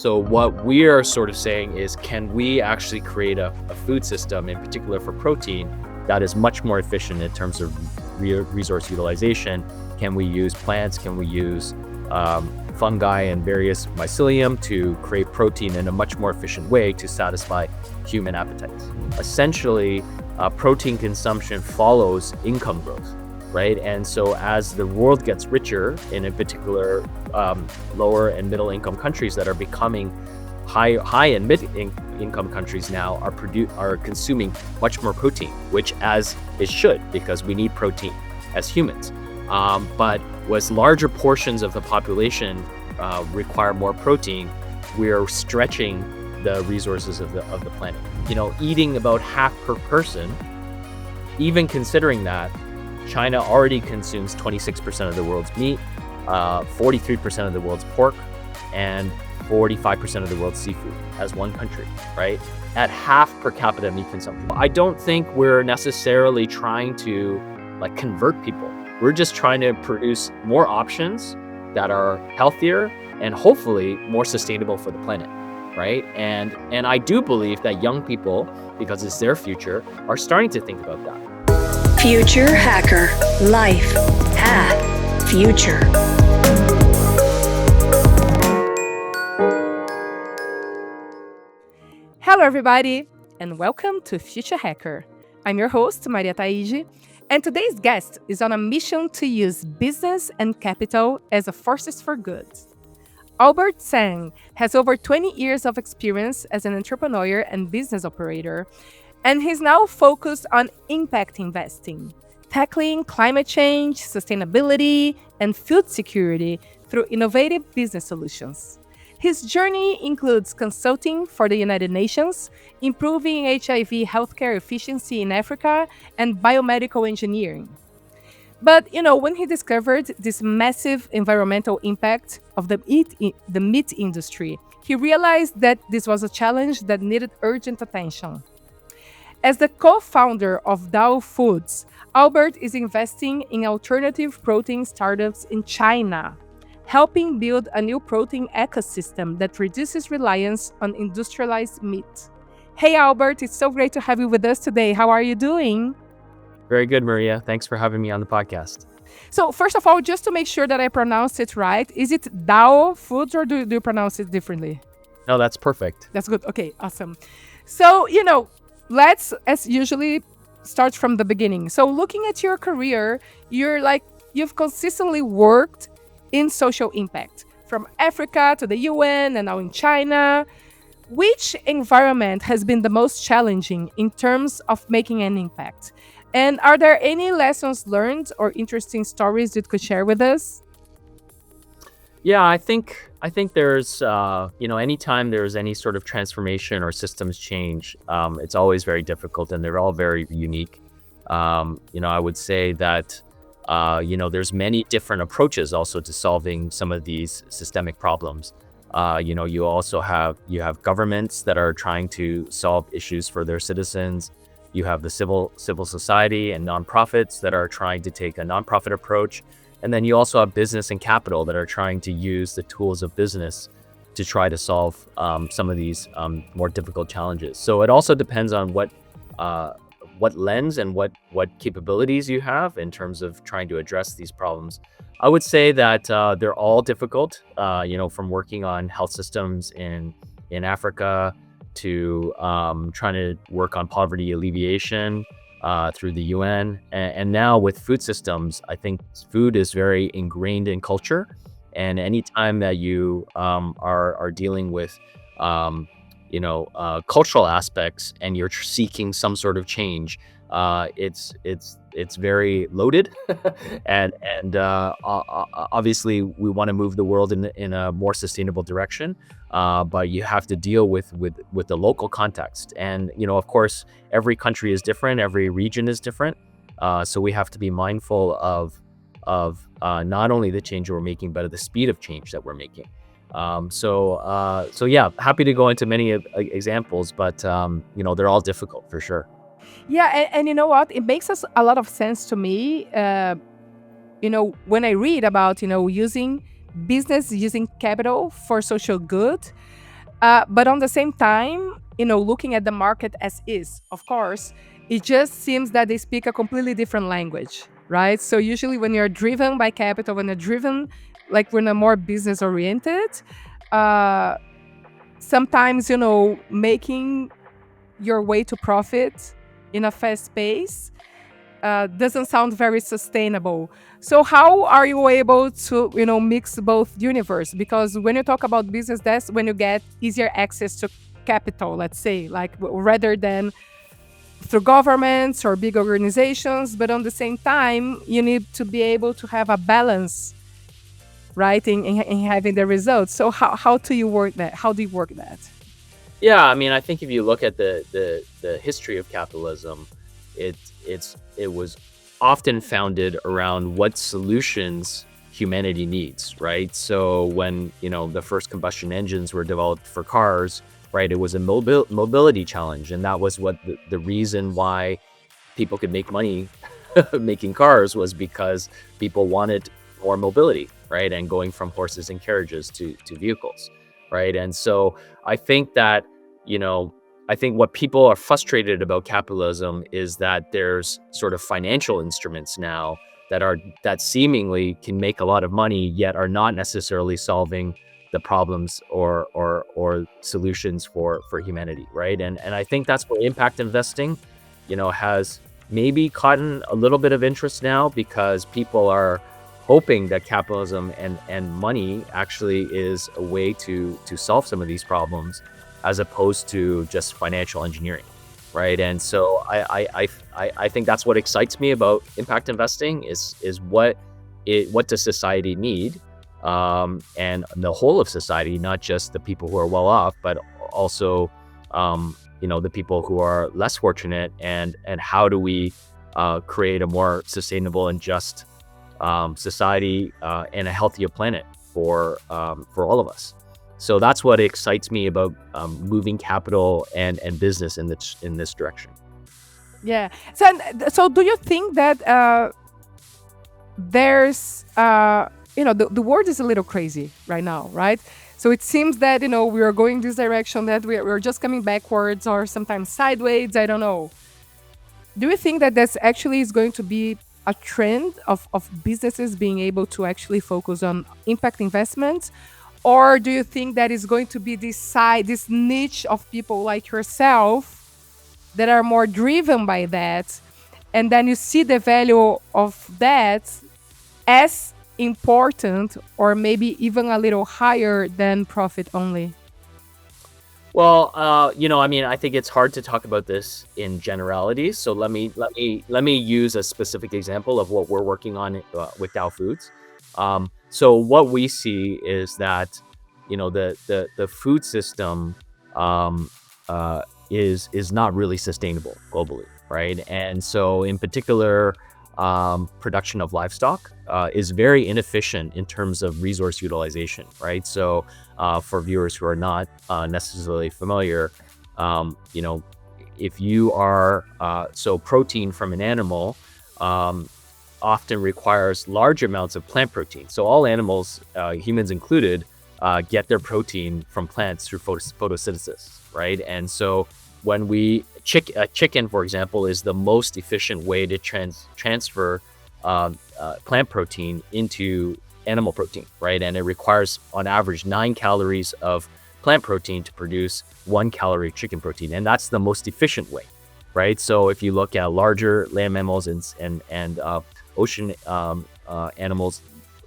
So what we are sort of saying is, can we actually create a food system, in particular for protein, that is much more efficient in terms of resource utilization? Can we use plants? Can we use fungi and various mycelium to create protein in a much more efficient way to satisfy human appetites? Essentially, protein consumption follows income growth, right? And so as the world gets richer, in particular lower and middle income countries that are becoming high and mid income countries now are consuming much more protein, which as it should, because we need protein as humans. But as larger portions of the population require more protein, we are stretching the resources of the planet. Eating about half per person, even considering that, China already consumes 26% of the world's meat, 43% of the world's pork, and 45% of the world's seafood as one country, right? At half per capita meat consumption. I don't think we're necessarily trying to convert people. We're just trying to produce more options that are healthier and hopefully more sustainable for the planet, right? And I do believe that young people, because it's their future, are starting to think about that. Future Hacker. Life. Path. Future. Hello, everybody, and welcome to Future Hacker. I'm your host, Maria Taiji, and today's guest is on a mission to use business and capital as a forces for good. Albert Tseng has over 20 years of experience as an entrepreneur and business operator, and he's now focused on impact investing, tackling climate change, sustainability, and food security through innovative business solutions. His journey includes consulting for the United Nations, improving HIV healthcare efficiency in Africa, and biomedical engineering. But, when he discovered this massive environmental impact of the meat industry, he realized that this was a challenge that needed urgent attention. As the co-founder of Dao Foods, Albert is investing in alternative protein startups in China, helping build a new protein ecosystem that reduces reliance on industrialized meat. Hey, Albert, it's so great to have you with us today. How are you doing? Very good, Maria. Thanks for having me on the podcast. So first of all, just to make sure that I pronounce it right, is it Dao Foods or do you pronounce it differently? No, that's perfect. That's good. Okay, awesome. So, let's, as usually, start from the beginning. So looking at your career, you've consistently worked in social impact, from Africa to the UN and now in China. Which environment has been the most challenging in terms of making an impact? And are there any lessons learned or interesting stories you could share with us? Yeah, I think there's, anytime there's any sort of transformation or systems change, it's always very difficult, and they're all very unique. I would say that, there's many different approaches also to solving some of these systemic problems. You also have governments that are trying to solve issues for their citizens. You have the civil society and nonprofits that are trying to take a nonprofit approach. And then you also have business and capital that are trying to use the tools of business to try to solve some of these more difficult challenges. So it also depends on what lens and what capabilities you have in terms of trying to address these problems. I would say that they're all difficult, from working on health systems in Africa to trying to work on poverty alleviation through the UN. And now with food systems, I think food is very ingrained in culture. And anytime that you are dealing with cultural aspects and you're seeking some sort of change, it's very loaded, and obviously we want to move the world in a more sustainable direction, but you have to deal with the local context, and of course every country is different, every region is different, so we have to be mindful of not only the change we're making, but of the speed of change that we're making. So yeah, happy to go into many examples, but they're all difficult for sure. Yeah, and you know what? It makes a lot of sense to me. When I read about using capital for social good, But on the same time, looking at the market as is, of course, it just seems that they speak a completely different language, right? So usually when you're driven by capital, when you're driven, like when you're more business oriented, uh, sometimes, making your way to profit in a fast pace doesn't sound very sustainable. So how are you able to, mix both universe? Because when you talk about business, that's when you get easier access to capital, let's say, like rather than through governments or big organizations. But on the same time, you need to be able to have a balance, right, in having the results. So how do you work that? How do you work that? Yeah, I mean, I think if you look at the history of capitalism, it was often founded around what solutions humanity needs, right? So when the first combustion engines were developed for cars, right, it was a mobility challenge, and that was what the reason why people could make money making cars was because people wanted more mobility, right, and going from horses and carriages to vehicles, right, and so I think that you know I think what people are frustrated about capitalism is that there's sort of financial instruments now that seemingly can make a lot of money yet are not necessarily solving the problems or solutions for humanity, right? And I think that's where impact investing, has maybe caught a little bit of interest now because people are hoping that capitalism and money actually is a way to solve some of these problems as opposed to just financial engineering, right? And so I think that's what excites me about impact investing is what does society need, and the whole of society, not just the people who are well off, but also the people who are less fortunate, and how do we create a more sustainable and just society and a healthier planet for all of us. So that's what excites me about moving capital and business in this direction. Yeah. So do you think that there's the world is a little crazy right now, right? So it seems that we are going this direction, that we're just coming backwards or sometimes sideways. I don't know. Do you think that this actually is going to be a trend of businesses being able to actually focus on impact investments? Or do you think that is going to be this niche of people like yourself that are more driven by that, and then you see the value of that as important or maybe even a little higher than profit only? Well, I mean, I think it's hard to talk about this in generalities. So let me use a specific example of what we're working on with Dao Foods. So what we see is that the food system is not really sustainable globally, right? And so in particular, production of livestock is very inefficient in terms of resource utilization, right? So for viewers who are not necessarily familiar, if you are so protein from an animal often requires large amounts of plant protein. So all animals, humans included, get their protein from plants through photosynthesis, right? And so when chicken, for example, is the most efficient way to transfer plant protein into animal protein, right? And it requires, on average, 9 calories of plant protein to produce 1 calorie of chicken protein, and that's the most efficient way, right? So if you look at larger land mammals and ocean animals,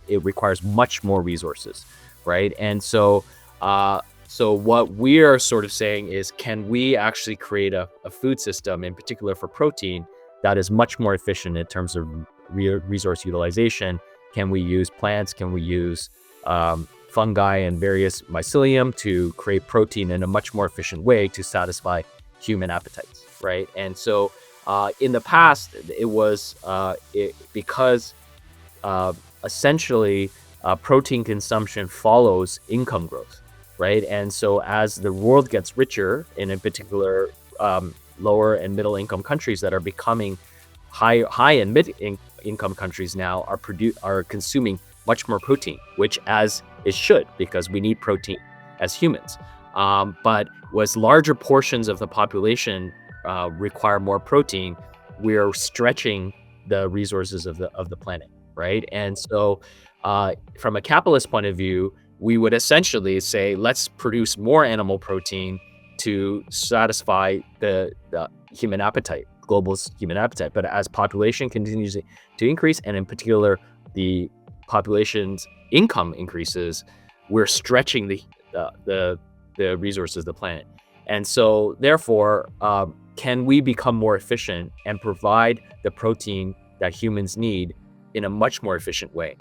it requires much more resources, right? And so what we are sort of saying is, can we actually create a food system, in particular for protein, that is much more efficient in terms of resource utilization? Can we use plants? Can we use fungi and various mycelium to create protein in a much more efficient way to satisfy human appetites, right? And so in the past, it was because essentially protein consumption follows income growth, right? And so as the world gets richer, and in particular lower and middle income countries that are becoming high and mid income countries now are consuming much more protein, which as it should, because we need protein as humans. But as larger portions of the population require more protein, we're stretching the resources of the planet, right? And so, from a capitalist point of view, we would essentially say, let's produce more animal protein to satisfy the human appetite, global human appetite. But as population continues to increase, and in particular, the population's income increases, we're stretching the resources of the planet. And so, therefore, can we become more efficient and provide the protein that humans need in a much more efficient way?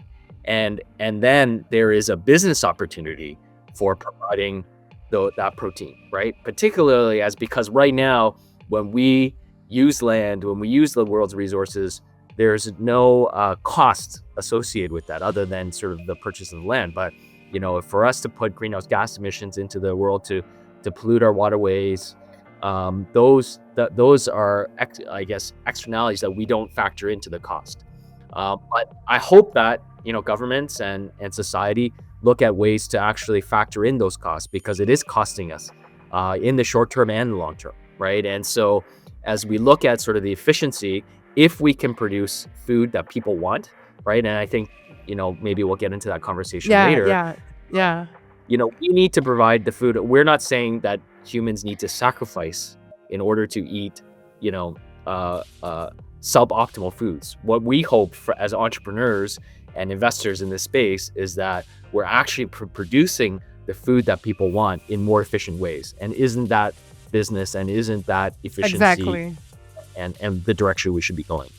And then there is a business opportunity for providing that protein, right? Particularly because right now, when we use land, when we use the world's resources, there's no cost associated with that other than sort of the purchase of the land. But for us to put greenhouse gas emissions into the world to pollute our waterways, those are I guess externalities that we don't factor into the cost. But I hope that governments and society look at ways to actually factor in those costs, because it is costing us in the short term and the long term, right? And so as we look at sort of the efficiency, if we can produce food that people want, right? And I think maybe we'll get into that conversation later. Yeah. We need to provide the food. We're not saying that humans need to sacrifice in order to eat, suboptimal foods. What we hope for as entrepreneurs and investors in this space is that we're actually producing the food that people want in more efficient ways. And isn't that business, and isn't that efficiency Exactly. and the direction we should be going?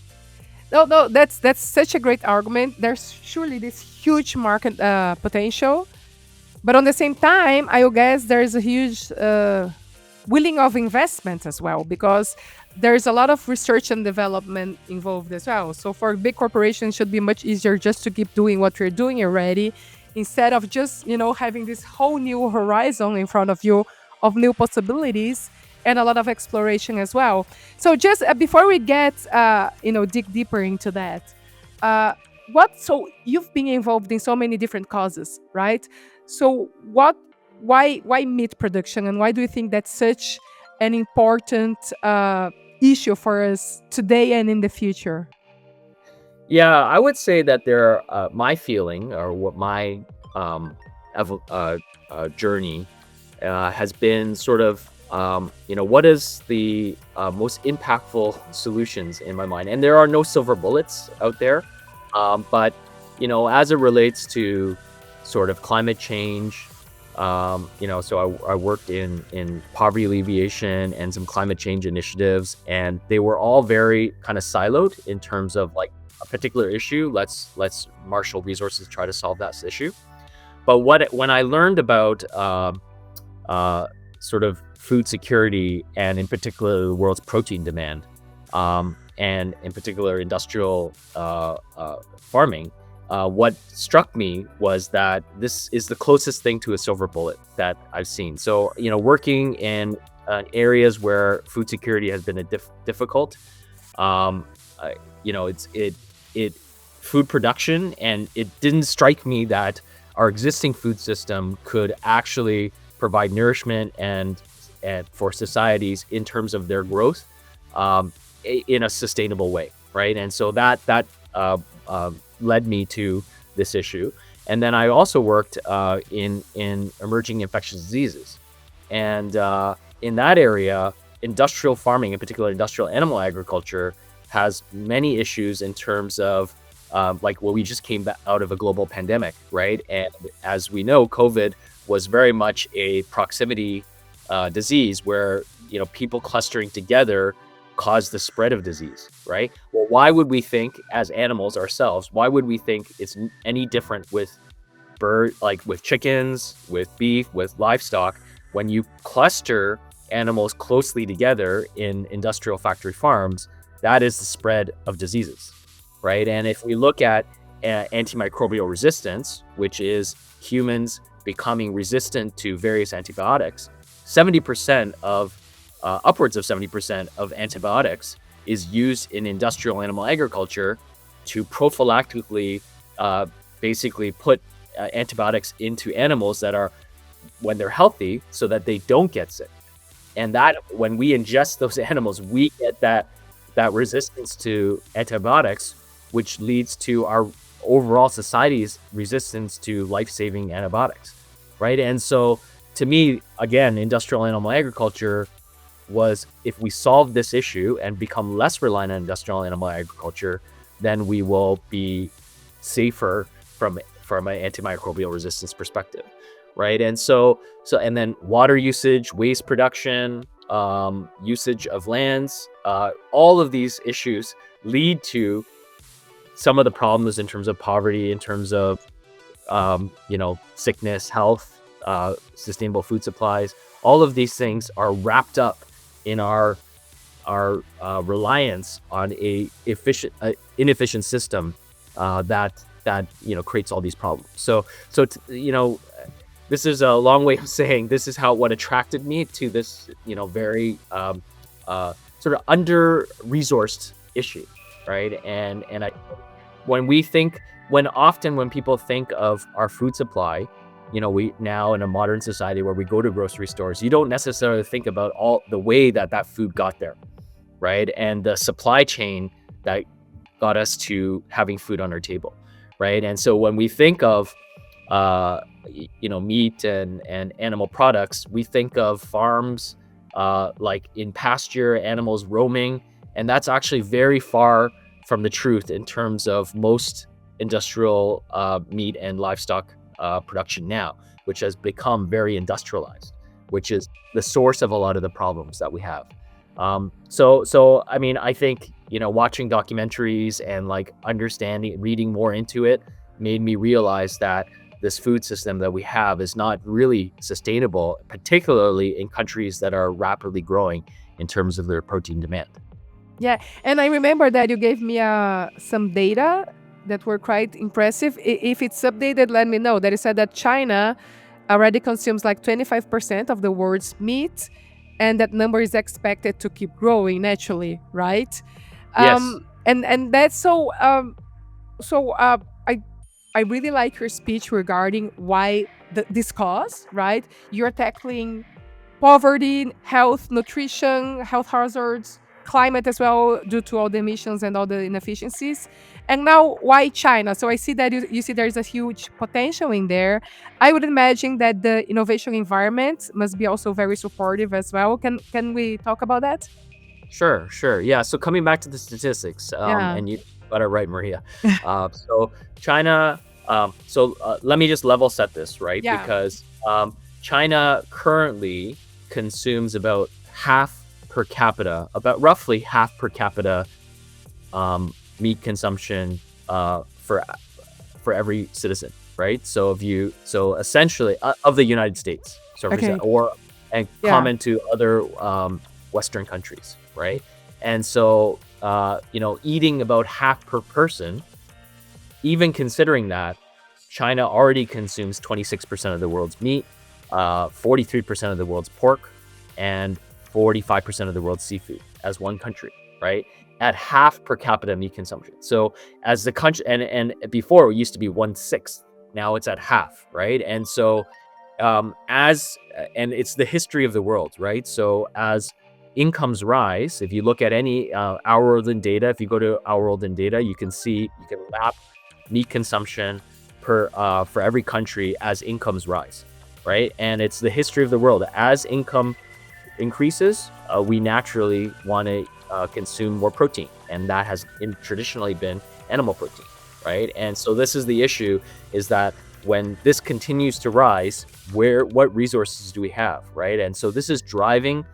No, that's such a great argument. There's surely this huge market potential, but on the same time, I guess there's a huge willing of investment as well, because there's a lot of research and development involved as well. So for big corporations, it should be much easier just to keep doing what we're doing already, instead of just having this whole new horizon in front of you of new possibilities and a lot of exploration as well. So just before we get dig deeper into that, so you've been involved in so many different causes, right? So why meat production, and why do you think that's such an important issue for us today and in the future? Yeah, I would say that my feeling, or what my journey has been sort of, what is the most impactful solutions in my mind? And there are no silver bullets out there, but as it relates to sort of climate change, so I worked in poverty alleviation and some climate change initiatives, and they were all very kind of siloed in terms of like a particular issue. Let's marshal resources to try to solve that issue. But when I learned about sort of food security, and in particular the world's protein demand, and in particular industrial farming, what struck me was that this is the closest thing to a silver bullet that I've seen. So, working in areas where food security has been difficult, food production, and it didn't strike me that our existing food system could actually provide nourishment and for societies in terms of their growth in a sustainable way, right? And so that led me to this issue. And then I also worked in emerging infectious diseases, and in that area, industrial farming, in particular industrial animal agriculture, has many issues in terms of we just came out of a global pandemic, right? And as we know, COVID was very much a proximity disease where people clustering together caused the spread of disease, right? Well, why would we think, as animals ourselves, why would we think it's any different with with chickens, with beef, with livestock? When you cluster animals closely together in industrial factory farms, that is the spread of diseases, right? And if we look at antimicrobial resistance, which is humans becoming resistant to various antibiotics, 70% of upwards of 70% of antibiotics is used in industrial animal agriculture to prophylactically basically put antibiotics into animals that are when they're healthy so that they don't get sick. And that when we ingest those animals, we get that resistance to antibiotics, which leads to our overall society's resistance to life-saving antibiotics, right? And so to me, again, industrial animal agriculture was, if we solve this issue and become less reliant on industrial animal agriculture, then we will be safer from an antimicrobial resistance perspective, right? And so and then water usage, waste production, usage of lands, all of these issues lead to some of the problems in terms of poverty, in terms of sickness, health, sustainable food supplies. All of these things are wrapped up in our reliance on a inefficient system that creates all these problems. So this is a long way of saying this is what attracted me to this very sort of under-resourced issue, right? And often when people think of our food supply, we now in a modern society where we go to grocery stores, you don't necessarily think about all the way that food got there, right? And the supply chain that got us to having food on our table, right? And so when we think of meat and animal products, we think of farms like in pasture, animals roaming, and that's actually very far from the truth in terms of most industrial meat and livestock production now, which has become very industrialized, which is the source of a lot of the problems that we have. So I mean, I think watching documentaries and reading more into it made me realize that this food system that we have is not really sustainable, particularly in countries that are rapidly growing in terms of their protein demand. Yeah, and I remember that you gave me some data that were quite impressive. If it's updated, let me know. That it said that China already consumes 25% of the world's meat, and that number is expected to keep growing naturally, right? Yes. And that's so. I really like your speech regarding why this cause, right? You're tackling poverty, health, nutrition, health hazards, climate as well, due to all the emissions and all the inefficiencies. And now, why China? So I see that you see there's a huge potential in there. I would imagine that the innovation environment must be also very supportive as well. Can we talk about that? Sure. Yeah. So coming back to the statistics, Yeah. and you got it right, Maria. So China. Let me just level set this, right? Yeah. Because China currently consumes about roughly half per capita meat consumption for every citizen, right? So essentially of the United States, so Okay. common to other Western countries, right? And so eating about half per person, even considering that, China already consumes 26% of the world's meat, 43% of the world's pork, and 45% of the world's seafood as one country, right? At half per capita meat consumption. So as the country, and before it used to be 1/6, now it's at half, right? And so and it's the history of the world, right? So as incomes rise, if you look at any Our World in Data, if you go to Our World in Data, you can map meat consumption for every country as incomes rise, right? And it's the history of the world. As income increases, we naturally want to consume more protein, and that has traditionally been animal protein, right? And so this is the issue: is that when this continues to rise, what resources do we have, right? And so this is driving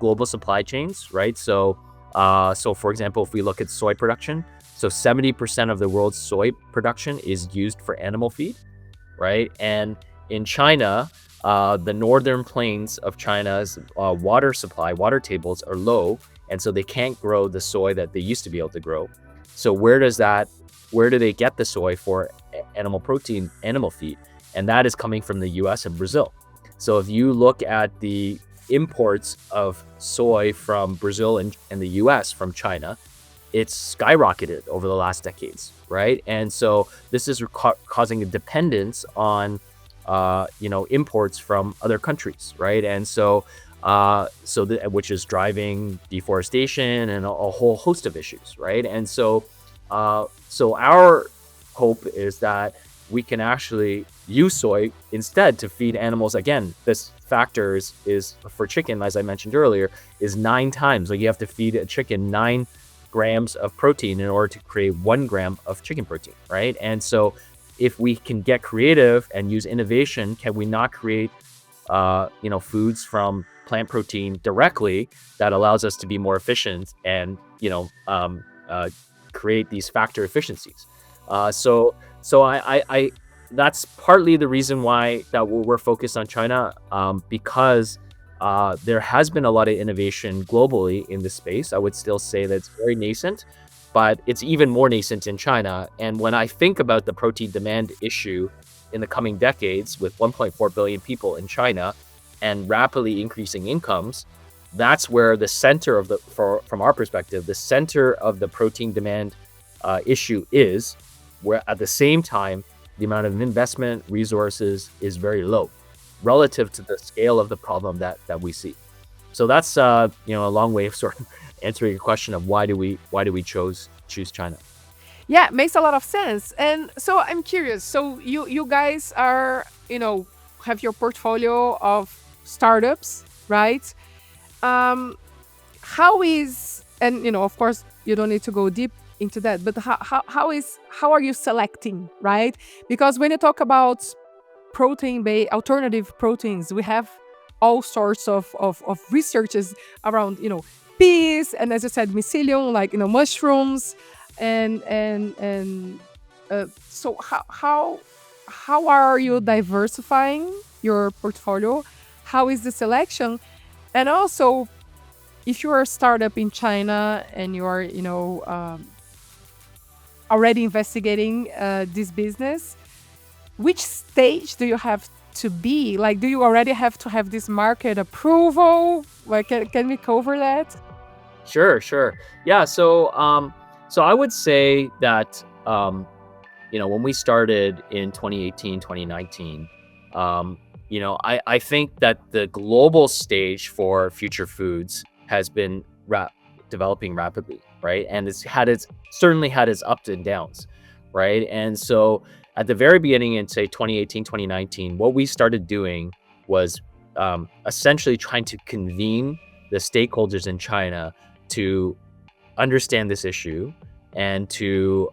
global supply chains, right? So for example, if we look at soy production, so 70% of the world's soy production is used for animal feed, right? And in China, the northern plains of China's water tables are low, and so they can't grow the soy that they used to be able to grow. So where do they get the soy for animal protein, animal feed? And that is coming from the US and Brazil. So if you look at the imports of soy from Brazil and the US from China, it's skyrocketed over the last decades, right? And so this is causing a dependence on imports from other countries, right? And so, which is driving deforestation and a whole host of issues, right? And so our hope is that we can actually use soy instead to feed animals. Again, this factor is for chicken, as I mentioned earlier, is 9 times. Like you have to feed a chicken 9 grams of protein in order to create 1 gram of chicken protein, right? And so if we can get creative and use innovation, can we not create foods from plant protein directly that allows us to be more efficient and create these factor efficiencies? So I that's partly the reason why that we're focused on China, because there has been a lot of innovation globally in this space. I would still say that it's very nascent, but it's even more nascent in China. And when I think about the protein demand issue in the coming decades, with 1.4 billion people in China and rapidly increasing incomes, that's where the center of from our perspective, the center of the protein demand issue is, where at the same time, the amount of investment resources is very low relative to the scale of the problem that we see. So that's a long way of sort of answering your question of why do we choose China. Yeah, makes a lot of sense. And so I'm curious. So you guys are, have your portfolio of startups, right? How is, and of course you don't need to go deep into that, but how are you selecting, right? Because when you talk about protein-based alternative proteins, we have all sorts of researches around peas, and as I said, mycelium, like mushrooms, and so how are you diversifying your portfolio? How is the selection? And also, if you are a startup in China and you are already investigating this business, which stage do you have to be? Like, do you already have to have this market approval? Like, can we cover that? Sure. Yeah. So I would say that, when we started in 2018, 2019, I think that the global stage for future foods has been developing rapidly, right? And certainly had its ups and downs, right? And so at the very beginning in, say, 2018, 2019, what we started doing was essentially trying to convene the stakeholders in China to understand this issue and to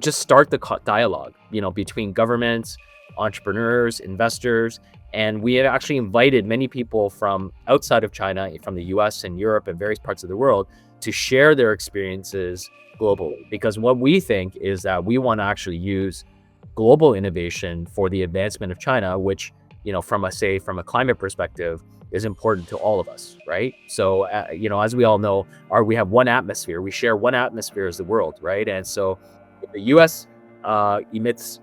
just start the dialogue between governments, entrepreneurs, investors. And we have actually invited many people from outside of China, from the US and Europe and various parts of the world, to share their experiences globally. Because what we think is that we want to actually use global innovation for the advancement of China, which from a climate perspective, is important to all of us, right? So, as we all know, we have one atmosphere. We share one atmosphere as the world, right? And so, if the U.S. Emits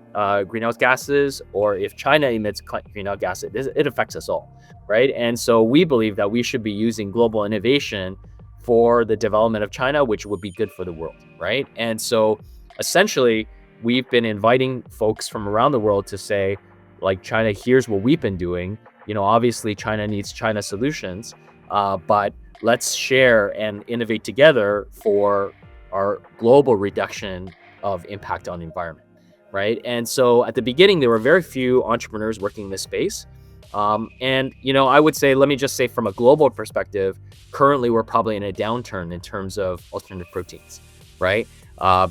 greenhouse gases, or if China emits greenhouse gases, it affects us all, right? And so, we believe that we should be using global innovation for the development of China, which would be good for the world, right? And so, essentially, we've been inviting folks from around the world to say, like, China, here's what we've been doing. Obviously China needs China solutions, but let's share and innovate together for our global reduction of impact on the environment, right? And so at the beginning, there were very few entrepreneurs working in this space. And I would say, let me just say from a global perspective, currently we're probably in a downturn in terms of alternative proteins, right?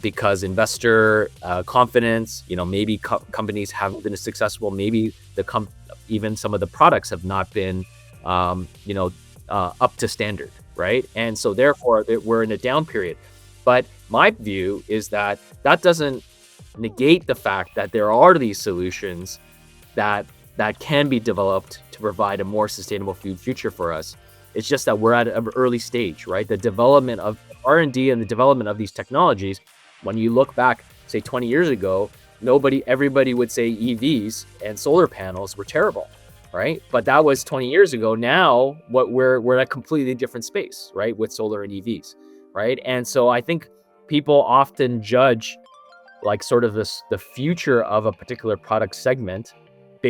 Because investor confidence, maybe companies haven't been as successful, maybe even some of the products have not been, up to standard, right? And so therefore, we're in a down period. But my view is that doesn't negate the fact that there are these solutions that can be developed to provide a more sustainable food future for us. It's just that we're at an early stage, right? The development of R&D and the development of these technologies, when you look back, say 20 years ago, everybody would say EVs and solar panels were terrible, right? But that was 20 years ago. Now, we're at a completely different space, right? With solar and EVs, right? And so I think people often judge like sort of the future of a particular product segment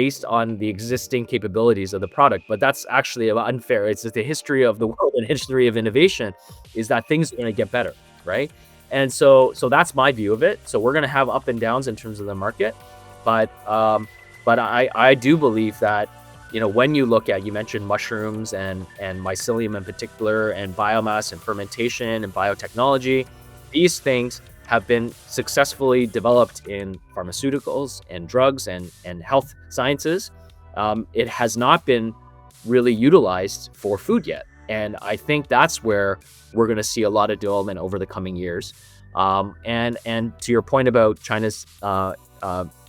based on the existing capabilities of the product. But that's actually unfair. It's just the history of the world and history of innovation is that things are going to get better, right? And so that's my view of it. So we're going to have up and downs in terms of the market, but I do believe that, when you look at, you mentioned mushrooms and mycelium in particular, and biomass and fermentation and biotechnology, these things have been successfully developed in pharmaceuticals and drugs and health sciences. It has not been really utilized for food yet. And I think that's where we're going to see a lot of development over the coming years. And to your point about China's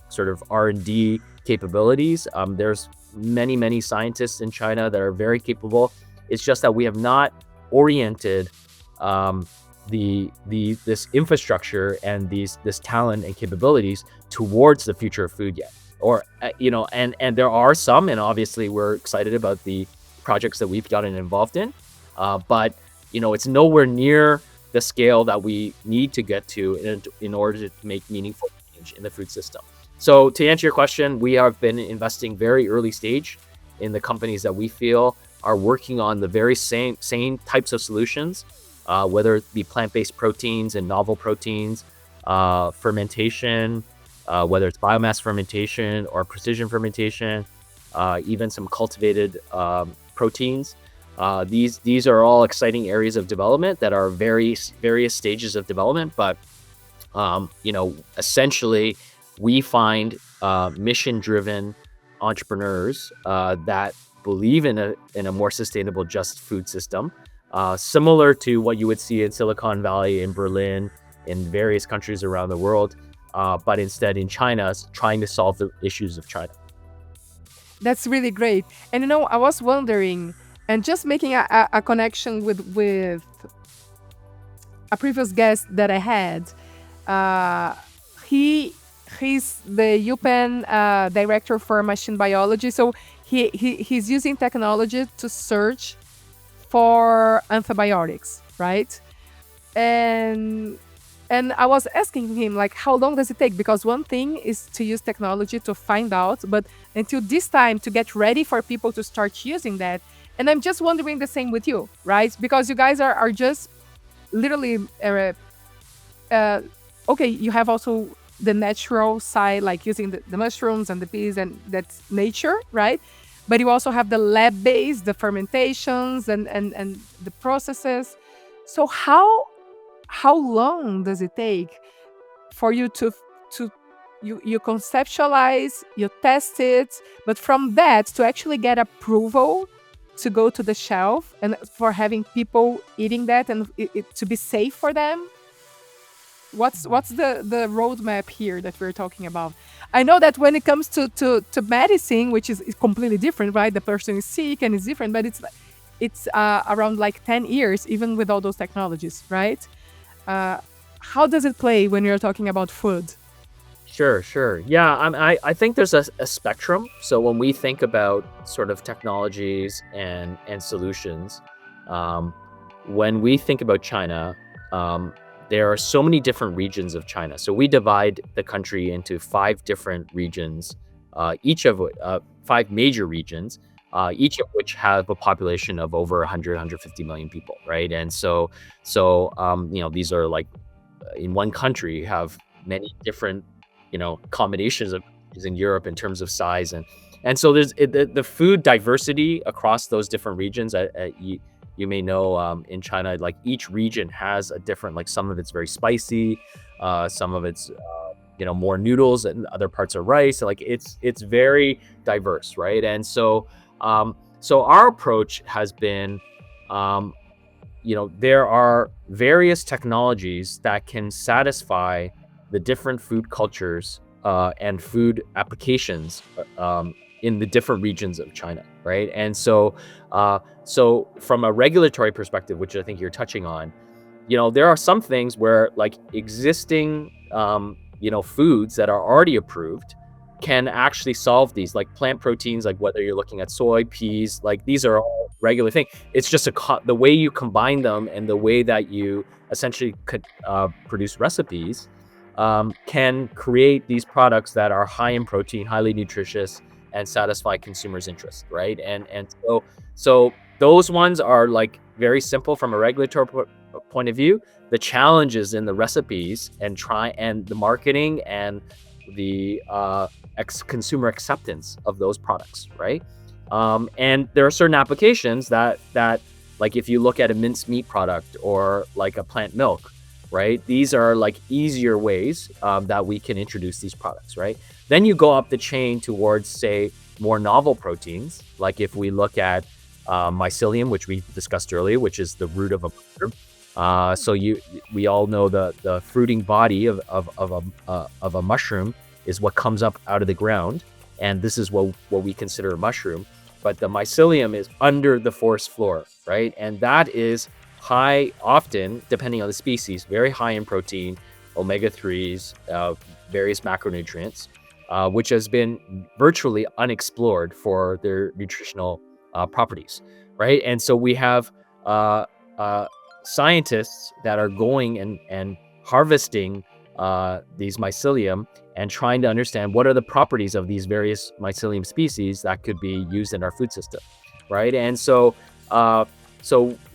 sort of R&D capabilities, there's many scientists in China that are very capable. It's just that we have not oriented this infrastructure and this talent and capabilities towards the future of food yet. Or and there are some, and obviously we're excited about the projects that we've gotten involved in, but it's nowhere near the scale that we need to get to in order to make meaningful change in the food system. So to answer your question, we have been investing very early stage in the companies that we feel are working on the very same types of solutions, whether it be plant-based proteins and novel proteins, fermentation, whether it's biomass fermentation or precision fermentation, even some cultivated proteins. These are all exciting areas of development that are various stages of development. But essentially, we find mission-driven entrepreneurs that believe in a more sustainable, just food system, similar to what you would see in Silicon Valley, in Berlin, in various countries around the world, but instead in China, trying to solve the issues of China. That's really great. And I was wondering, and just making a connection with a previous guest that I had. He's the UPenn director for machine biology. So he's using technology to search for antibiotics, right? And I was asking him, like, how long does it take? Because one thing is to use technology to find out, but until this time to get ready for people to start using that. And I'm just wondering the same with you, right? Because you guys are just literally, okay, you have also the natural side, like using the mushrooms and the peas, and that's nature, right? But you also have the lab-based, the fermentations and the processes. So how long does it take for you to you conceptualize, you test it, but from that to actually get approval to go to the shelf and for having people eating that and it to be safe for them? What's the roadmap here that we're talking about? I know that when it comes to medicine, which is completely different, right? The person is sick and it's different, but it's around like 10 years, even with all those technologies, right? How does it play when you're talking about food? Sure. Yeah, I think there's a spectrum. So when we think about sort of technologies and solutions, when we think about China, there are so many different regions of China. So we divide the country into 5 different regions, each of 5 major regions, each of which have a population of over 150 million people, right? And so these are like in one country, you have many different, combinations of in Europe in terms of size, and so there's the food diversity across those different regions. You may know, in China, like each region has a different, like some of it's very spicy, some of it's more noodles, and other parts are rice. Like it's very diverse, right? And so our approach has been, there are various technologies that can satisfy the different food cultures and food applications in the different regions of China, right? And so from a regulatory perspective, which I think you're touching on, there are some things where like existing foods that are already approved can actually solve these, like plant proteins, like whether you're looking at soy, peas, like these are all regular things. It's just the way you combine them and the way that you essentially could produce recipes can create these products that are high in protein, highly nutritious, and satisfy consumers' interest, right? And so those ones are like very simple from a regulatory point of view. The challenge is in the recipes and the marketing and the consumer acceptance of those products, right? And there are certain applications that like if you look at a minced meat product or like a plant milk, right? These are like easier ways that we can introduce these products, right? Then you go up the chain towards, say, more novel proteins. Like if we look at mycelium, which we discussed earlier, which is the root of a mushroom. We all know the fruiting body of a mushroom is what comes up out of the ground, and this is what we consider a mushroom. But the mycelium is under the forest floor, right? And that is high, often depending on the species, very high in protein, omega-3s, various macronutrients, which has been virtually unexplored for their nutritional properties, right? And so we have scientists that are going and harvesting these mycelium and trying to understand what are the properties of these various mycelium species that could be used in our food system, right? And so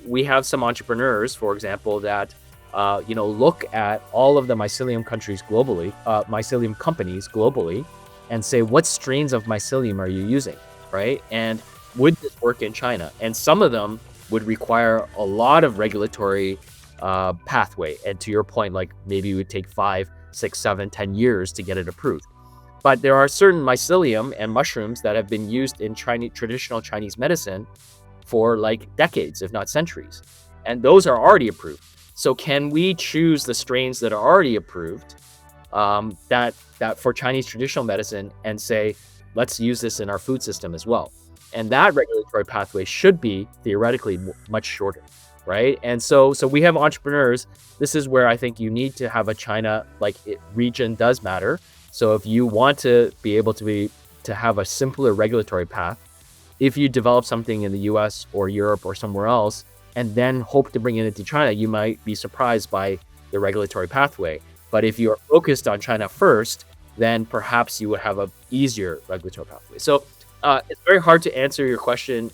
we have some entrepreneurs, for example, that look at all of the mycelium mycelium companies globally, and say, what strains of mycelium are you using, right? And would this work in China? And some of them would require a lot of regulatory pathway. And to your point, like maybe it would take 5, 6, 7, 10 years to get it approved. But there are certain mycelium and mushrooms that have been used in traditional Chinese medicine for like decades, if not centuries. And those are already approved. So can we choose the strains that are already approved that for Chinese traditional medicine and say, let's use this in our food system as well? And that regulatory pathway should be theoretically much shorter, right? And so we have entrepreneurs. This is where I think you need to have a China, region does matter. So if you want to be able to have a simpler regulatory path, if you develop something in the US or Europe or somewhere else, and then hope to bring it into China, you might be surprised by the regulatory pathway. But if you're focused on China first, then perhaps you would have a easier regulatory pathway. So it's very hard to answer your question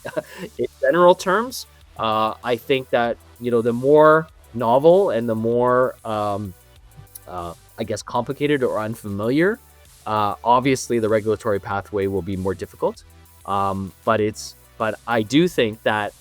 in general terms. I think that, the more novel and the more, I guess, complicated or unfamiliar, obviously the regulatory pathway will be more difficult. But I do think that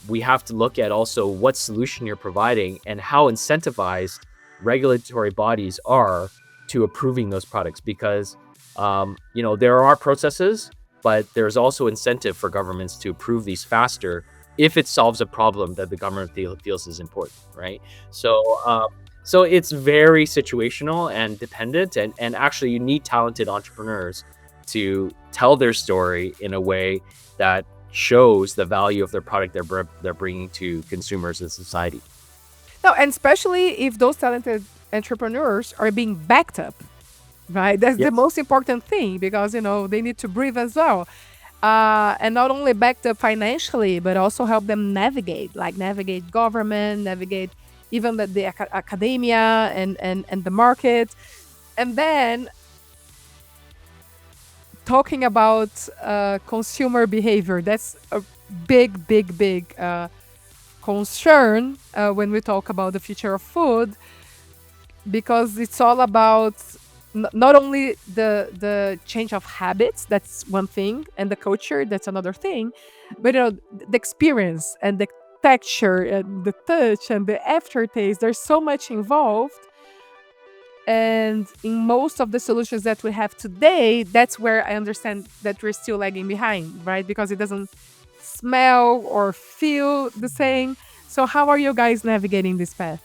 we have to look at also what solution you're providing and how incentivized regulatory bodies are to approving those products, because there are processes, but there's also incentive for governments to approve these faster if it solves a problem that the government feels is important, right? So it's very situational and dependent, and actually you need talented entrepreneurs to tell their story in a way that shows the value of their product they're bringing to consumers and society. No, and especially if those talented entrepreneurs are being backed up, right? That's the Yes. most important thing, because they need to breathe as well, and not only backed up financially, but also help them navigate government, navigate even the academia and the market, and then talking about consumer behavior. That's a big concern when we talk about the future of food, because it's all about not only the change of habits, that's one thing, and the culture, that's another thing, but the experience and the texture and the touch and the aftertaste. There's so much involved, and in most of the solutions that we have today, that's where I understand that we're still lagging behind, right? Because it doesn't smell or feel the same. So how are you guys navigating this path?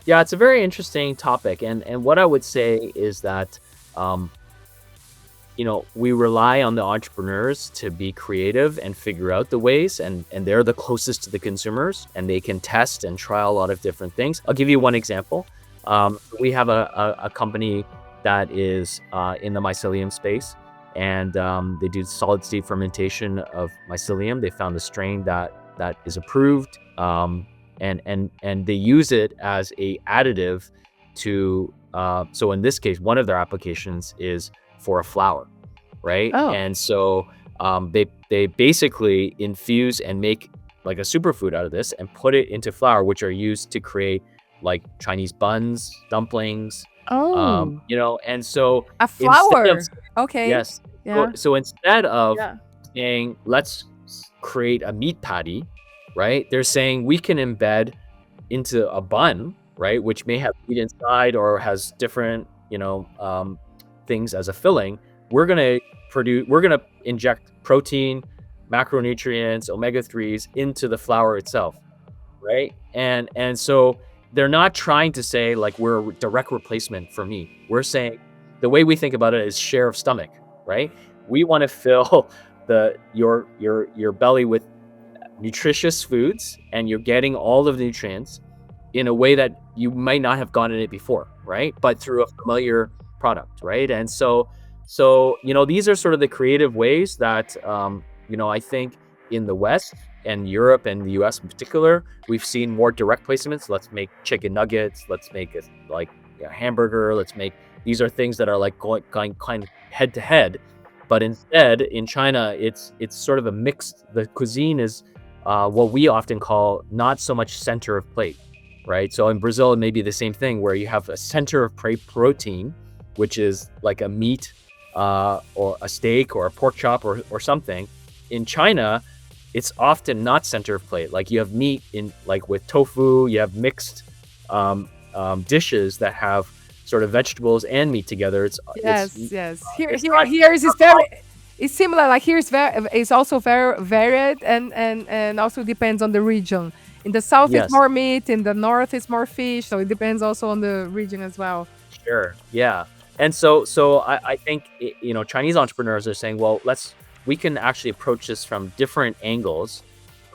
Yeah, it's a very interesting topic, and what I would say is that we rely on the entrepreneurs to be creative and figure out the ways, and they're the closest to the consumers, and they can test and try a lot of different things. I'll give you one example. We have a company that is in the mycelium space, and they do solid state fermentation of mycelium. They found a strain that is approved, and they use it as a additive to. So in this case, one of their applications is for a flour, right? Oh. And so they basically infuse and make like a superfood out of this and put it into flour, which are used to create like Chinese buns, dumplings, Oh. and so A instead of flower. Okay. yes, Yeah. so instead of Yeah. saying let's create a meat patty, right? They're saying we can embed into a bun, right, which may have meat inside or has different, things as a filling. We're gonna inject protein, macronutrients, omega-3s into the flour itself, right? And so they're not trying to say like we're a direct replacement for meat. We're saying the way we think about it is share of stomach, right? We want to fill your belly with nutritious foods, and you're getting all of the nutrients in a way that you might not have gotten it before, right? But through a familiar product, right? And so these are sort of the creative ways that I think in the West and Europe and the US in particular, we've seen more direct placements. Let's make chicken nuggets. Let's make it like a hamburger. Let's make these are things that are like going kind of head to head. But instead, in China, it's sort of a mixed. The cuisine is what we often call not so much center of plate, right? So in Brazil, it may be the same thing where you have a center of protein, which is like a meat or a steak or a pork chop or something. In China, it's often not center of plate. Like you have meat in like with tofu, you have mixed dishes that have sort of vegetables and meat together. Yes, yes. It's not Here's is very. It's similar. Like here's very. It's also very varied and also depends on the region. In the south, it's yes. more meat. In the north, it's more fish. So it depends also on the region as well. Sure. Yeah. And so I think Chinese entrepreneurs are saying, well, we can actually approach this from different angles,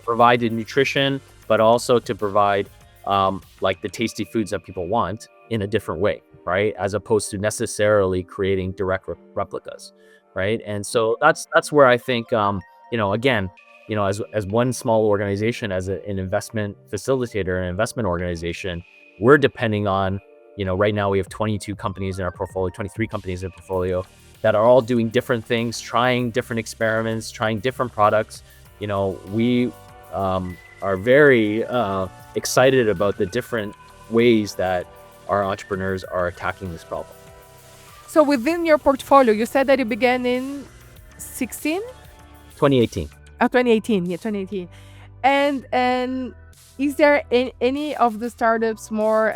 provide the nutrition, but also to provide like the tasty foods that people want in a different way, right? As opposed to necessarily creating direct replicas, right? And so that's where I think again, as one small organization, as an investment facilitator, an investment organization, we're depending on, right now we have 22 companies in our portfolio, 23 companies in our portfolio that are all doing different things, trying different experiments, trying different products. We are very excited about the different ways that our entrepreneurs are attacking this problem. So within your portfolio, you said that you began in 2018. 2018. Yeah, 2018. And is there any of the startups more,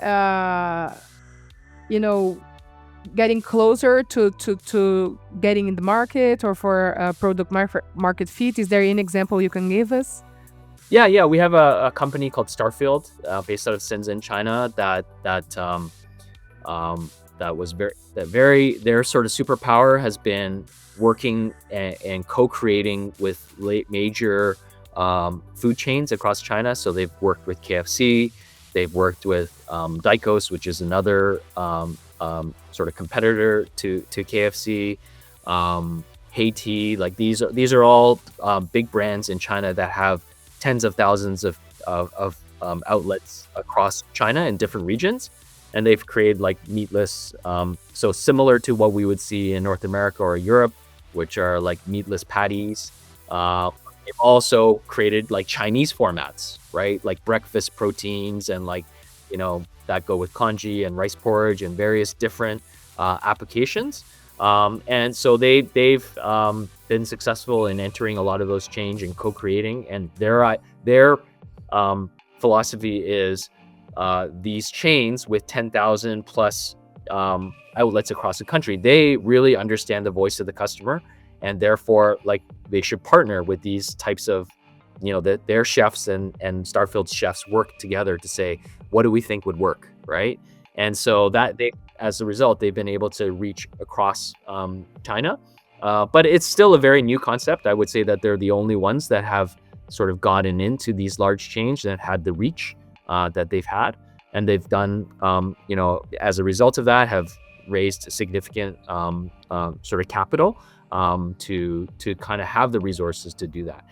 getting closer to getting in the market or for product market fit? Is there any example you can give us? Yeah. We have a company called Starfield, based out of Shenzhen, China. That was very their sort of superpower has been working and co-creating with major food chains across China. So they've worked with KFC, they've worked with Dicos, which is another sort of competitor to KFC. Haiti, like these are all big brands in China that have tens of thousands of outlets across China in different regions, and they've created like meatless, so similar to what we would see in North America or Europe, which are like meatless patties. They've also created like Chinese formats, right? Like breakfast proteins and like that go with congee and rice porridge and various different applications. And so they've been successful in entering a lot of those change and co-creating. And their philosophy is these chains with 10,000 plus outlets across the country, they really understand the voice of the customer, and therefore like they should partner with these types of their chefs and Starfield's chefs work together to say, what do we think would work, right? And so as a result, they've been able to reach across China. But it's still a very new concept. I would say that they're the only ones that have sort of gotten into these large chains and had the reach that they've had. And they've done, as a result of that, have raised significant sort of capital to kind of have the resources to do that.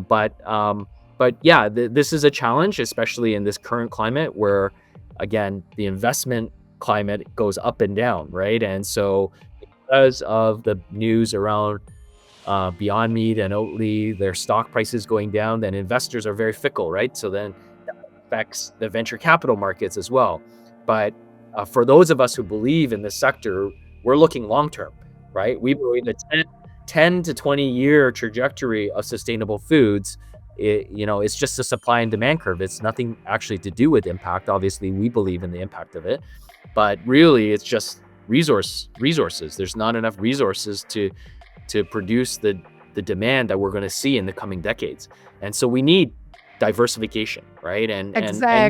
But yeah, this is a challenge, especially in this current climate where, again, the investment climate goes up and down, right? And so because of the news around Beyond Meat and Oatly, their stock prices going down, then investors are very fickle, right? So then that affects the venture capital markets as well. But for those of us who believe in this sector, we're looking long term, right? We believe the 10 to 20-year trajectory of sustainable foods, it's just a supply and demand curve. It's nothing actually to do with impact. Obviously, we believe in the impact of it, but really it's just resources. There's not enough resources to produce the demand that we're going to see in the coming decades. And so we need diversification, right? And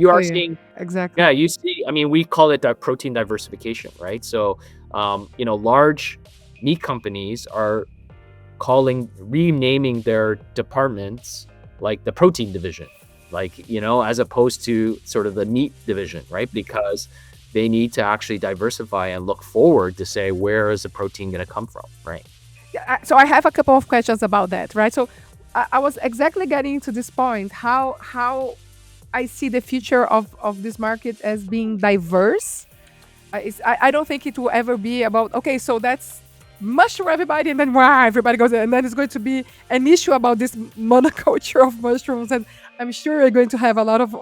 you are seeing, Exactly. yeah, you see, I mean, we call it protein diversification, right? So, large meat companies are renaming their departments like the protein division, like, as opposed to sort of the meat division, right? Because they need to actually diversify and look forward to say, where is the protein going to come from, right? Yeah, so I have a couple of questions about that, right? So I was exactly getting to this point, how I see the future of this market as being diverse. I don't think it will ever be about, okay, so that's mushroom everybody, and then wow, everybody goes, and then it's going to be an issue about this monoculture of mushrooms, and I'm sure you're going to have a lot of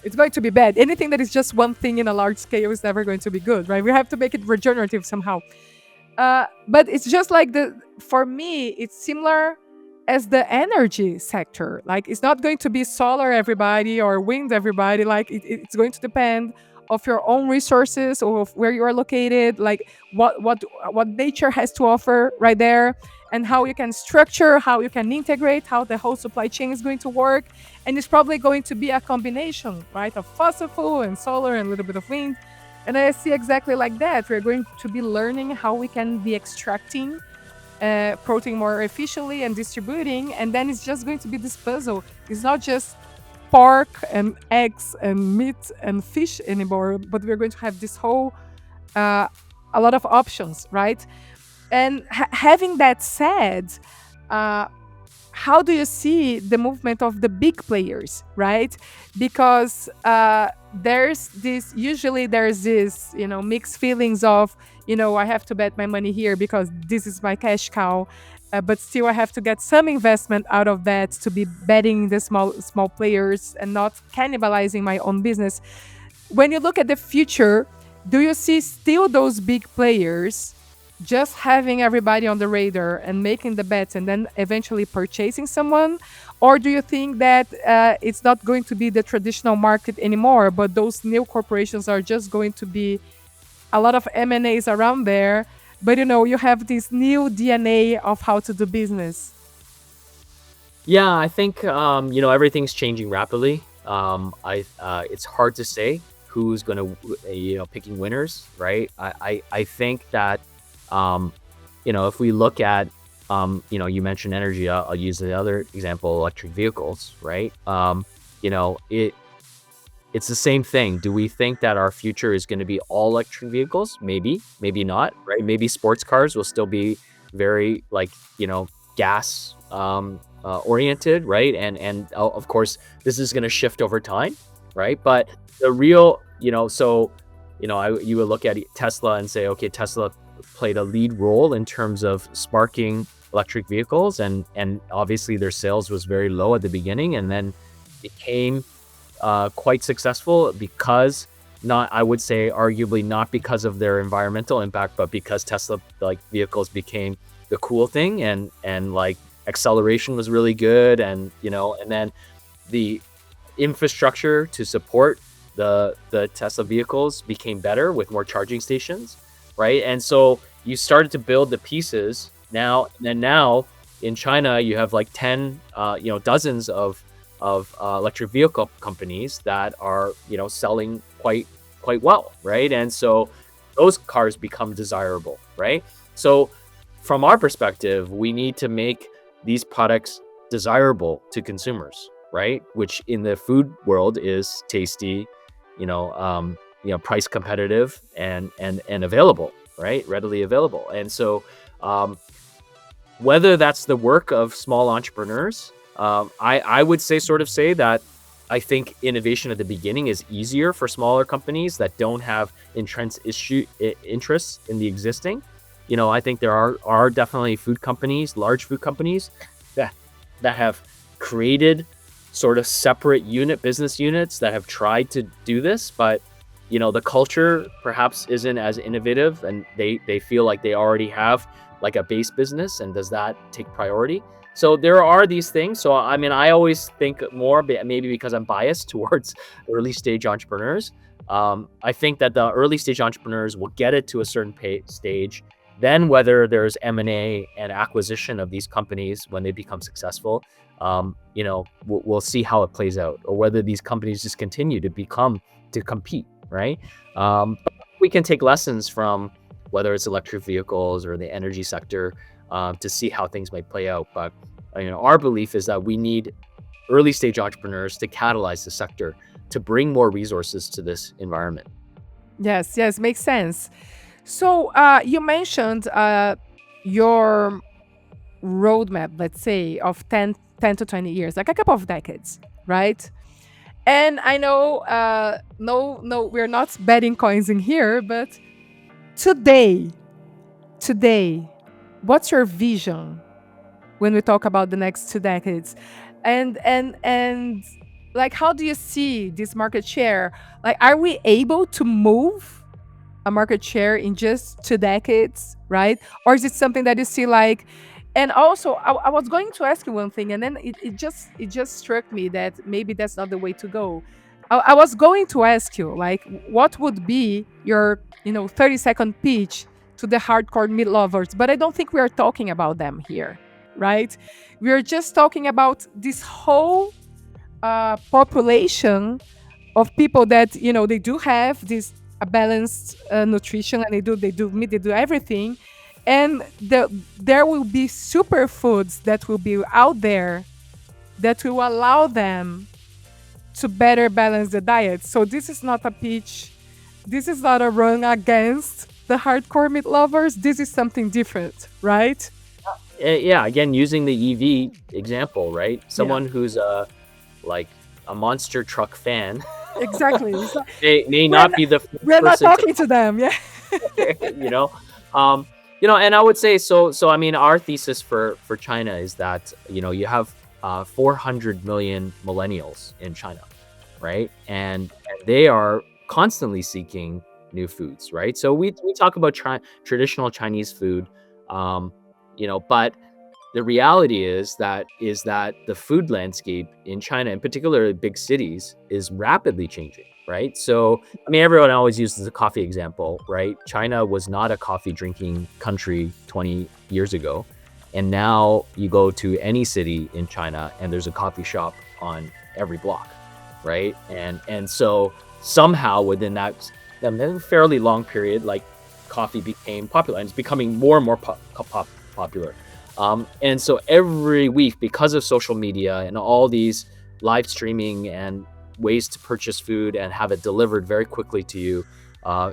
it's going to be bad. Anything that is just one thing in a large scale is never going to be good, right? We have to make it regenerative somehow. But it's just like for me, it's similar as the energy sector. Like, it's not going to be solar everybody or wind everybody. Like, it's going to depend of your own resources or of where you are located, like what nature has to offer right there, and how you can structure, how you can integrate, how the whole supply chain is going to work. And it's probably going to be a combination, right, of fossil fuel and solar and a little bit of wind. And I see exactly like that. We're going to be learning how we can be extracting protein more efficiently and distributing. And then it's just going to be this puzzle. It's not just pork and eggs and meat and fish anymore, but we're going to have this whole, a lot of options, right? And having that said, how do you see the movement of the big players, right? Because usually there's this, mixed feelings of, I have to bet my money here because this is my cash cow, but still I have to get some investment out of that to be betting the small players and not cannibalizing my own business. When you look at the future, do you see still those big players just having everybody on the radar and making the bets and then eventually purchasing someone? Or do you think that it's not going to be the traditional market anymore, but those new corporations are just going to be a lot of M&As around there, but you have this new DNA of how to do business? Yeah, I think everything's changing rapidly. It's hard to say who's going to picking winners, right? I think that if we look at you mentioned energy, I'll use the other example, electric vehicles, right? It's the same thing. Do we think that our future is going to be all electric vehicles? Maybe not, right? Maybe sports cars will still be very gas oriented, right? And of course, this is going to shift over time, right? But the real, you would look at Tesla and say, okay, Tesla played a lead role in terms of sparking electric vehicles, and obviously their sales was very low at the beginning, and then became quite successful because I would say arguably not because of their environmental impact, but because Tesla vehicles became the cool thing, and like acceleration was really good, and then the infrastructure to support the Tesla vehicles became better with more charging stations, right? And so you started to build the pieces now, and now in China you have like 10 dozens of electric vehicle companies that are selling quite well, right? And so those cars become desirable, right? So from our perspective, we need to make these products desirable to consumers, right? Which in the food world is tasty, price competitive, and available, right? Readily available. And so whether that's the work of small entrepreneurs, I would say that I think innovation at the beginning is easier for smaller companies that don't have entrenched interests in the existing. I think there are definitely food companies, large food companies that have created sort of separate business units that have tried to do this, but the culture perhaps isn't as innovative, and they feel like they already have like a base business, and does that take priority? So there are these things. So I mean, I always think more, maybe because I'm biased towards early stage entrepreneurs. I think that the early stage entrepreneurs will get it to a certain stage. Then whether there's M&A and acquisition of these companies when they become successful, we'll see how it plays out, or whether these companies just continue to compete, right? But we can take lessons from whether it's electric vehicles or the energy sector, to see how things might play out. But our belief is that we need early stage entrepreneurs to catalyze the sector, to bring more resources to this environment. Yes, makes sense. So you mentioned your roadmap, let's say, of 10 to 20 years, like a couple of decades, right? And I know, no, we're not betting coins in here, but today, what's your vision when we talk about the next 2 decades? And like, how do you see this market share? Like, are we able to move a market share in just 2 decades, right? Or is it something that you see like? And also, I was going to ask you one thing, and then it just struck me that maybe that's not the way to go. I was going to ask you, like, what would be your 30-second pitch to the hardcore meat lovers? But I don't think we are talking about them here, right? We are just talking about this whole population of people that they do have this a balanced nutrition, and they do meat, they do everything, and there will be superfoods that will be out there that will allow them to better balance the diet. So this is not a pitch. This is not a run against the hardcore meat lovers. This is something different, right? Yeah, again, using the EV example, right? Someone who's like a monster truck fan. Exactly. may not be the first we're not person talking to them, yeah. And I would say so. I mean, our thesis for China is that you have 400 million millennials in China, right? And they are constantly seeking new foods, right? So we talk about traditional Chinese food, but the reality is that the food landscape in China, in particular big cities, is rapidly changing, right? So, I mean, everyone always uses the coffee example, right? China was not a coffee drinking country 20 years ago. And now you go to any city in China and there's a coffee shop on every block, right? And so somehow within that fairly long period, like, coffee became popular, and it's becoming more and more popular. And so every week, because of social media and all these live streaming and ways to purchase food and have it delivered very quickly to you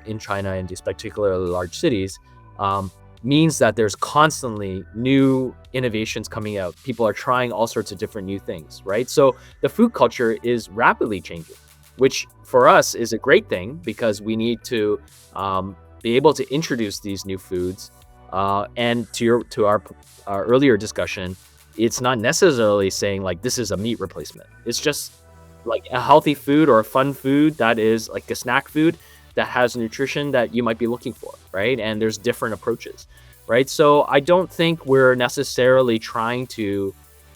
in China, and these particularly large cities, means that there's constantly new innovations coming out. People are trying all sorts of different new things, right? So the food culture is rapidly changing, which for us is a great thing, because we need to be able to introduce these new foods. And to our earlier discussion, it's not necessarily saying like this is a meat replacement. It's just like a healthy food or a fun food that is like a snack food that has nutrition that you might be looking for, right? And there's different approaches, right? So I don't think we're necessarily trying to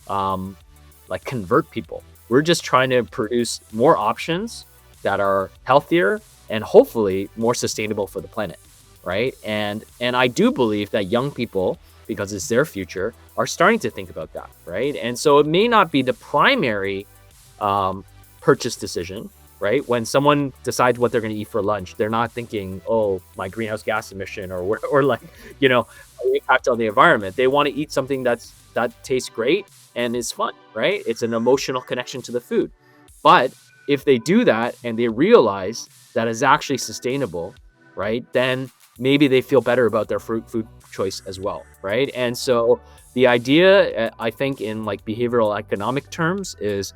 like convert people. We're just trying to produce more options that are healthier and hopefully more sustainable for the planet, right? And I do believe that young people, because it's their future, are starting to think about that, right? And so it may not be the primary purchase decision, right? When someone decides what they're going to eat for lunch, they're not thinking, oh, my greenhouse gas emission or like, impact on the environment. They want to eat something that tastes great and is fun, right? It's an emotional connection to the food. But if they do that and they realize that it's actually sustainable, right, then maybe they feel better about their food choice as well, right? And so the idea, I think, in like behavioral economic terms, is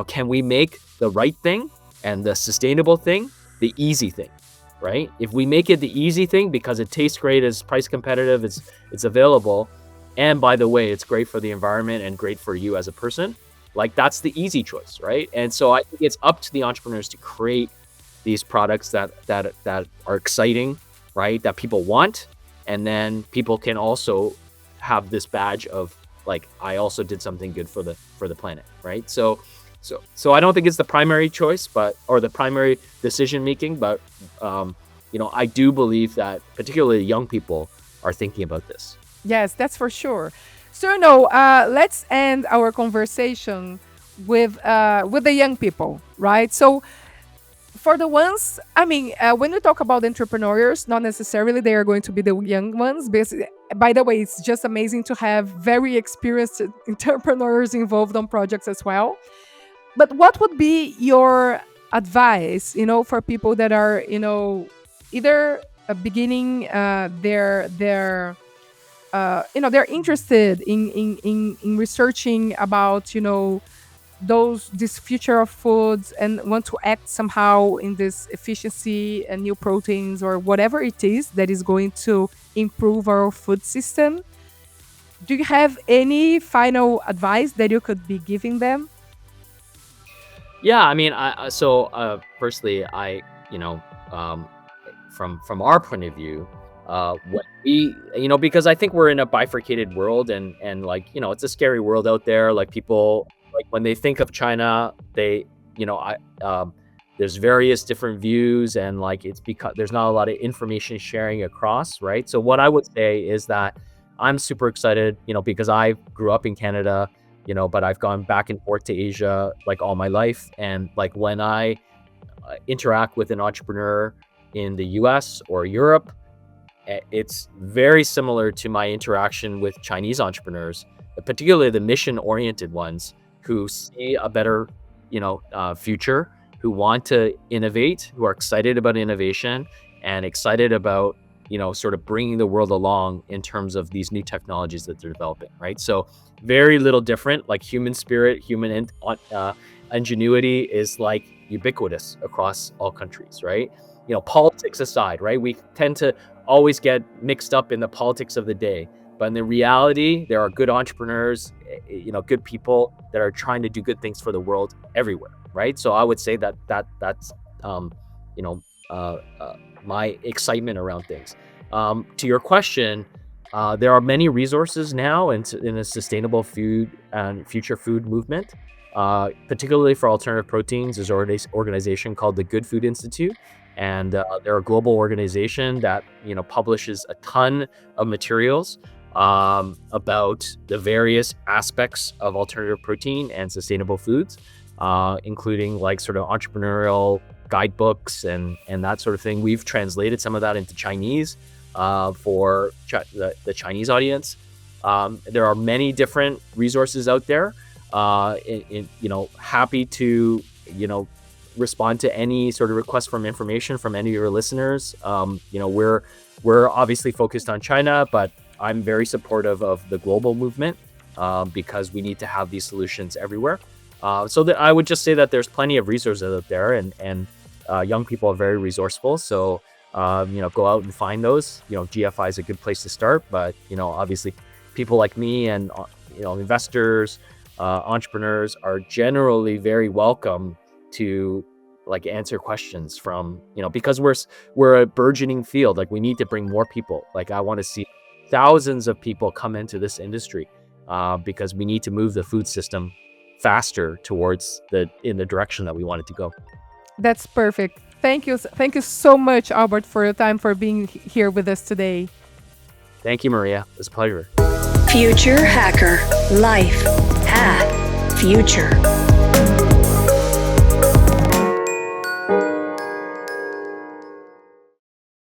can we make the right thing and the sustainable thing the easy thing, right? If we make it the easy thing because it tastes great, it's price competitive, it's available, and by the way, it's great for the environment and great for you as a person, like that's the easy choice, right? And so I think it's up to the entrepreneurs to create these products that are exciting, right? That people want, and then people can also have this badge of like, I also did something good for the planet, right? So I don't think it's the primary choice, or the primary decision making, but I do believe that particularly young people are thinking about this. Yes, that's for sure. So let's end our conversation with the young people, right? So for the ones, when we talk about entrepreneurs, not necessarily they are going to be the young ones. By the way, it's just amazing to have very experienced entrepreneurs involved on projects as well. But what would be your advice, for people that are, either beginning they're interested in researching about, this future of foods and want to act somehow in this efficiency and new proteins or whatever it is that is going to improve our food system. Do you have any final advice that you could be giving them? Yeah, firstly, from our point of view, what we, because I think we're in a bifurcated world, and like, it's a scary world out there. Like people, like when they think of China, they, there's various different views, and like it's because there's not a lot of information sharing across, right? So what I would say is that I'm super excited, because I grew up in Canada, but I've gone back and forth to Asia like all my life. And like when I interact with an entrepreneur in the US or Europe, it's very similar to my interaction with Chinese entrepreneurs, particularly the mission-oriented ones who see a better, future, who want to innovate, who are excited about innovation and excited about, sort of bringing the world along in terms of these new technologies that they're developing, right? So very little different, like human spirit, human ingenuity is like ubiquitous across all countries, right? Politics aside, right? We tend to always get mixed up in the politics of the day, but in the reality, there are good entrepreneurs, good people that are trying to do good things for the world everywhere, right? So I would say that's my excitement around things. To your question, there are many resources now in a sustainable food and future food movement, particularly for alternative proteins. There's an organization called the Good Food Institute, and they're a global organization that publishes a ton of materials about the various aspects of alternative protein and sustainable foods, including like sort of entrepreneurial guidebooks and that sort of thing. We've translated some of that into Chinese for the Chinese audience. There are many different resources out there. Happy to respond to any sort of request from information from any of your listeners. We're obviously focused on China, but I'm very supportive of the global movement because we need to have these solutions everywhere. So that I would just say that there's plenty of resources out there, and young people are very resourceful. So go out and find those. GFI is a good place to start, but obviously people like me and investors, entrepreneurs are generally very welcome to like answer questions from because we're a burgeoning field. Like we need to bring more people. Like I want to see thousands of people come into this industry because we need to move the food system faster towards in the direction that we want it to go. That's perfect. Thank you so much, Albert, for your time, for being here with us today. Thank you, Maria. It was a pleasure. Future Hacker. Life. Path. Future.